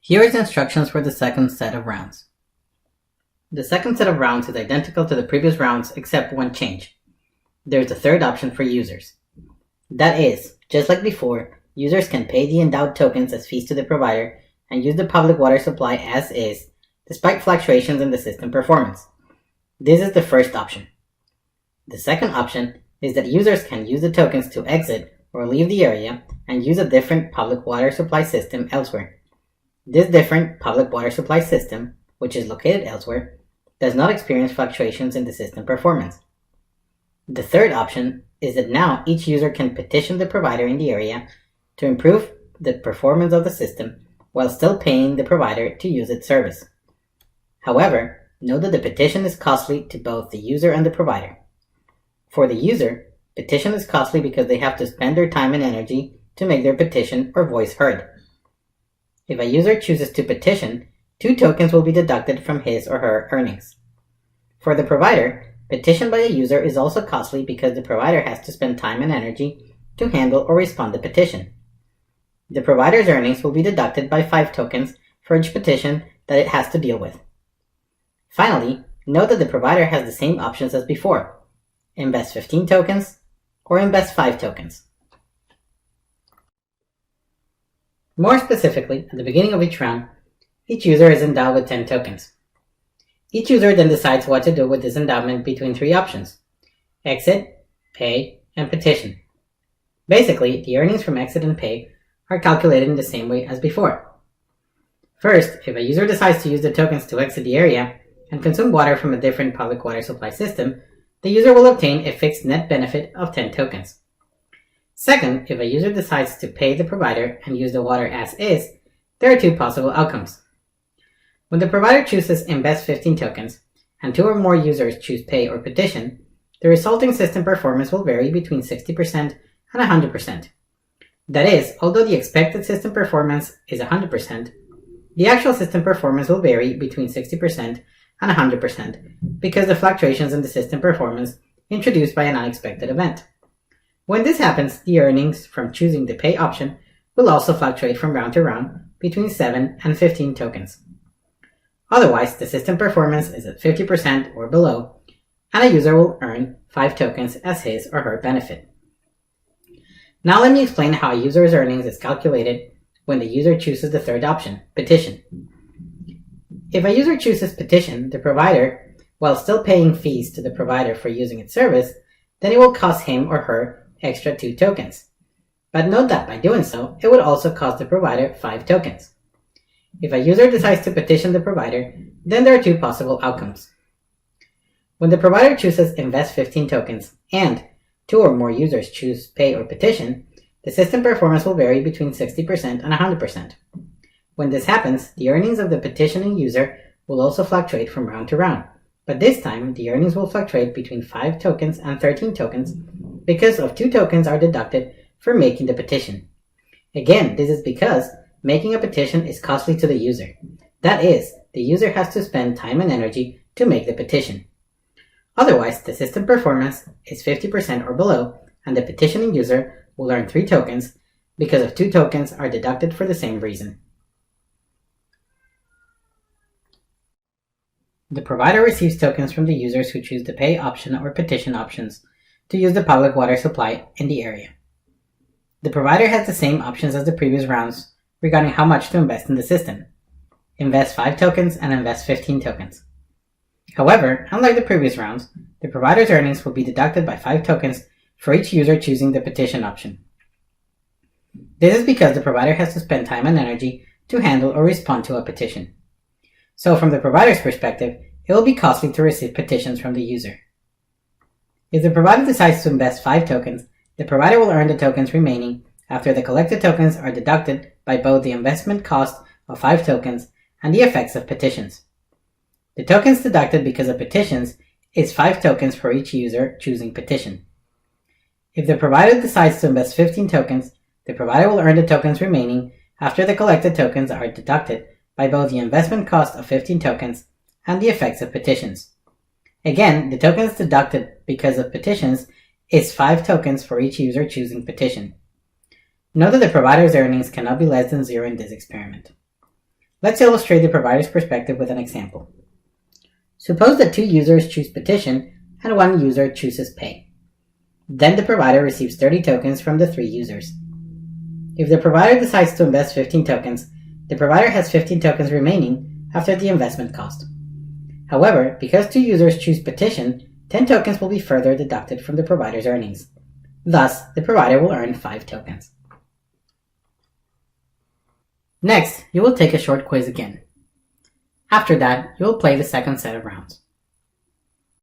Here is instructions for the second set of rounds. The second set of rounds is identical to the previous rounds except one change. There is a third option for users. That is, just like before, users can pay the endowed tokens as fees to the provider and use the public water supply as is, despite fluctuations in the system performance. This is the first option. The second option is that users can use the tokens to exit or leave the area and use a different public water supply system elsewhere. This different public water supply system, which is located elsewhere, does not experience fluctuations in the system performance. The third option is that now each user can petition the provider in the area to improve the performance of the system while still paying the provider to use its service. However, note that the petition is costly to both the user and the provider. For the user, petition is costly because they have to spend their time and energy to make their petition or voice heard. If a user chooses to petition, 2 tokens will be deducted from his or her earnings. For the provider, petition by a user is also costly because the provider has to spend time and energy to handle or respond to petition. The provider's earnings will be deducted by 5 tokens for each petition that it has to deal with. Finally, note that the provider has the same options as before: invest 15 tokens or invest 5 tokens. More specifically, at the beginning of each round, each user is endowed with 10 tokens. Each user then decides what to do with this endowment between 3 options: exit, pay, and petition. Basically, the earnings from exit and pay are calculated in the same way as before. First, if a user decides to use the tokens to exit the area and consume water from a different public water supply system, the user will obtain a fixed net benefit of 10 tokens. Second, if a user decides to pay the provider and use the water as is, there are 2 possible outcomes. When the provider chooses invest 15 tokens, and 2 or more users choose pay or petition, the resulting system performance will vary between 60% and 100%. That is, although the expected system performance is 100%, the actual system performance will vary between 60% and 100% because of the fluctuations in the system performance introduced by an unexpected event. When this happens, the earnings from choosing the pay option will also fluctuate from round to round between 7 and 15 tokens. Otherwise, the system performance is at 50% or below, and a user will earn 5 tokens as his or her benefit. Now let me explain how a user's earnings is calculated when the user chooses the third option, petition. If a user chooses petition, the provider, while still paying fees to the provider for using its service, then it will cost him or her extra 2 tokens. But note that by doing so, it would also cost the provider 5 tokens. If a user decides to petition the provider, then there are 2 possible outcomes. When the provider chooses invest 15 tokens and 2 or more users choose pay or petition, the system performance will vary between 60% and 100%. When this happens, the earnings of the petitioning user will also fluctuate from round to round, but this time the earnings will fluctuate between 5 tokens and 13 tokens because of 2 tokens are deducted for making the petition. Again, this is because making a petition is costly to the user. That is, the user has to spend time and energy to make the petition. Otherwise, the system performance is 50% or below, and the petitioning user will earn 3 tokens because of 2 tokens are deducted for the same reason. The provider receives tokens from the users who choose the pay option or petition options to use the public water supply in the area. The provider has the same options as the previous rounds regarding how much to invest in the system: invest 5 tokens and invest 15 tokens. However, unlike the previous rounds, the provider's earnings will be deducted by 5 tokens for each user choosing the petition option. This is because the provider has to spend time and energy to handle or respond to a petition. So from the provider's perspective, it will be costly to receive petitions from the user. If the provider decides to invest 5 tokens, the provider will earn the tokens remaining after the collected tokens are deducted by both the investment cost of 5 tokens and the effects of petitions. The tokens deducted because of petitions is 5 tokens for each user choosing petition. If the provider decides to invest 15 tokens, the provider will earn the tokens remaining after the collected tokens are deducted by both the investment cost of 15 tokens and the effects of petitions. Again, the tokens deducted because of petitions is 5 tokens for each user choosing petition. Note that the provider's earnings cannot be less than 0 in this experiment. Let's illustrate the provider's perspective with an example. Suppose that 2 users choose petition and 1 user chooses pay. Then the provider receives 30 tokens from the 3 users. If the provider decides to invest 15 tokens, the provider has 15 tokens remaining after the investment cost. However, because 2 users choose petition, 10 tokens will be further deducted from the provider's earnings. Thus, the provider will earn 5 tokens. Next, you will take a short quiz again. After that, you will play the second set of rounds.